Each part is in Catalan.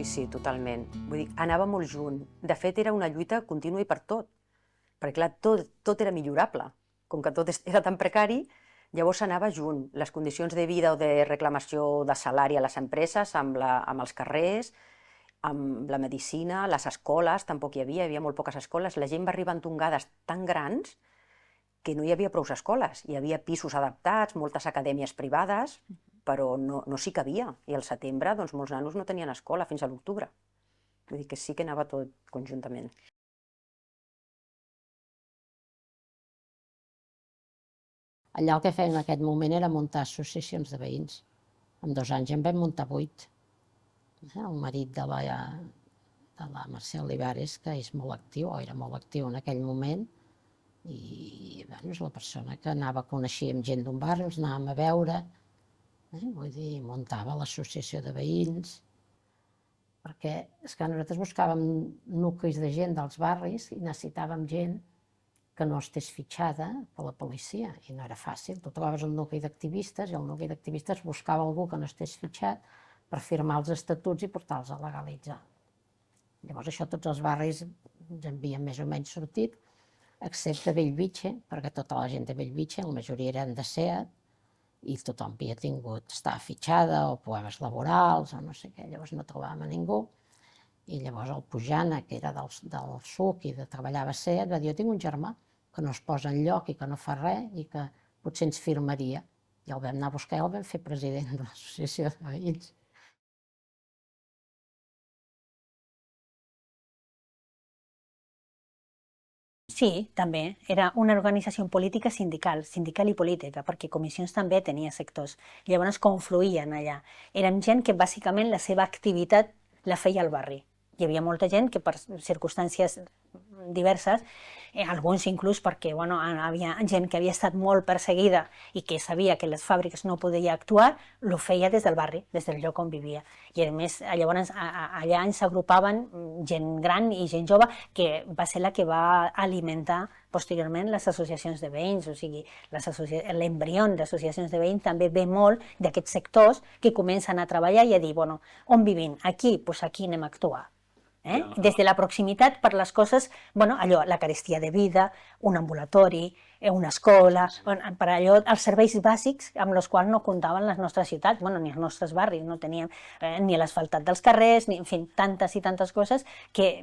sí, totalment. Vull dir, anava molt junt. De fet, era una lluita contínua i per tot. Perquè, clar, tot era millorable. Com que tot era tan precari, llavors s'anava junt. Les condicions de vida o de reclamació de salari a les empreses, amb els carrers, amb la medicina, les escoles, tampoc hi havia molt poques escoles. La gent va arribar en tongades tan grans que no hi havia prou escoles. Hi havia pisos adaptats, moltes acadèmies privades, però no s'hi cabia. I al setembre, doncs, molts nanos no tenien escola fins a l'octubre. Vull dir que sí que anava tot conjuntament. Allà el que fèiem en aquest moment era muntar associacions de veïns. En 2 anys en vam muntar 8. El marit de la Mercè Olivares, que és molt actiu, o era molt actiu en aquell moment, i és la persona que coneixíem gent d'un barri, els anàvem a veure, vull dir, muntava l'associació de veïns, perquè és que nosaltres buscàvem nuclis de gent dels barris i necessitàvem gent que no estés fitxada per la policia, i no era fàcil. Tu trobaves un nucli d'activistes i el nucli d'activistes buscava algú que no estés fitxat per firmar els estatuts i portar-los a legalitzar. Llavors això tots els barris ens havien més o menys sortit, excepte Bellvitge, perquè tota la gent de Bellvitge, la majoria eren de SEAT, i tothom havia tingut, estava fitxada, o problemes laborals, o no sé què, llavors no trobàvem a ningú. I llavors el Pujana, que era del SUC i treballava a SEAT, va dir: jo tinc un germà que no es posa enlloc i que no fa res i que potser ens firmaria. I el vam anar a buscar i el vam fer president de l'associació de veïns. Sí, també. Era una organització política sindical i política, perquè comissions també tenia sectors. Llavors confluïen allà. Érem gent que bàsicament la seva activitat la feia al barri. Hi havia molta gent que per circumstàncies diverses, alguns inclús perquè hi havia gent que havia estat molt perseguida i que sabia que les fàbriques no podia actuar, ho feia des del barri, des del lloc on vivia. I a més, llavors allà ens agrupaven gent gran i gent jove, que va ser la que va alimentar posteriorment les associacions de veïns. O sigui, l'embrió d'associacions de veïns també ve molt d'aquests sectors que comencen a treballar i a dir, on vivim? Aquí? Doncs aquí anem a actuar. Des de la proximitat per les coses, allò, la carestia de vida, un ambulatori, una escola, per allò, els serveis bàsics amb els quals no comptaven les nostres ciutats, ni els nostres barris, no teníem ni l'asfaltat dels carrers, ni, en fi, tantes i tantes coses que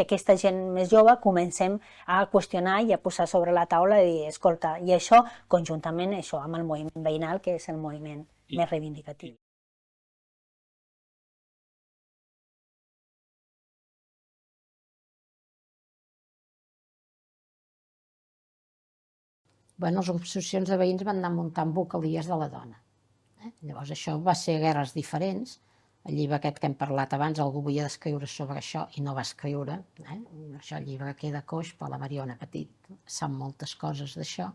aquesta gent més jove comencem a qüestionar i a posar sobre la taula i dir, escolta, i això conjuntament amb el moviment veïnal, que és el moviment més reivindicatiu. Les associacions de veïns van anar muntant vocalies de la dona. Llavors això va ser guerres diferents. El llibre aquest que hem parlat abans, algú volia escriure sobre això i no va escriure. Això, el llibre queda coix, però la Mariona Petit sap moltes coses d'això,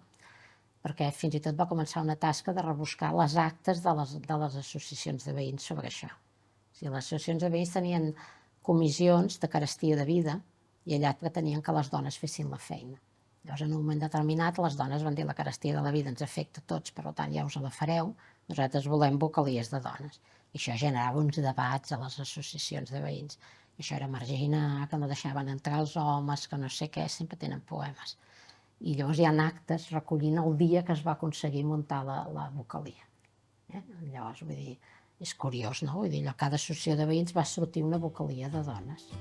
perquè fins i tot va començar una tasca de rebuscar les actes de les associacions de veïns sobre això. Les associacions de veïns tenien comissions de carestia de vida i allà pretenien que les dones fessin la feina. Llavors, en un moment determinat, les dones van dir la carestia de la vida ens afecta a tots, per tant, ja us la fareu, nosaltres volem vocalies de dones. I això generava uns debats a les associacions de veïns. I això era marginar, que no deixaven entrar els homes, que no sé què, sempre tenen problemes. I llavors hi ha actes recollint el dia que es va aconseguir muntar la vocalia. Llavors, vull dir, és curiós, no? Vull dir, a cada associació de veïns va sortir una vocalia de dones.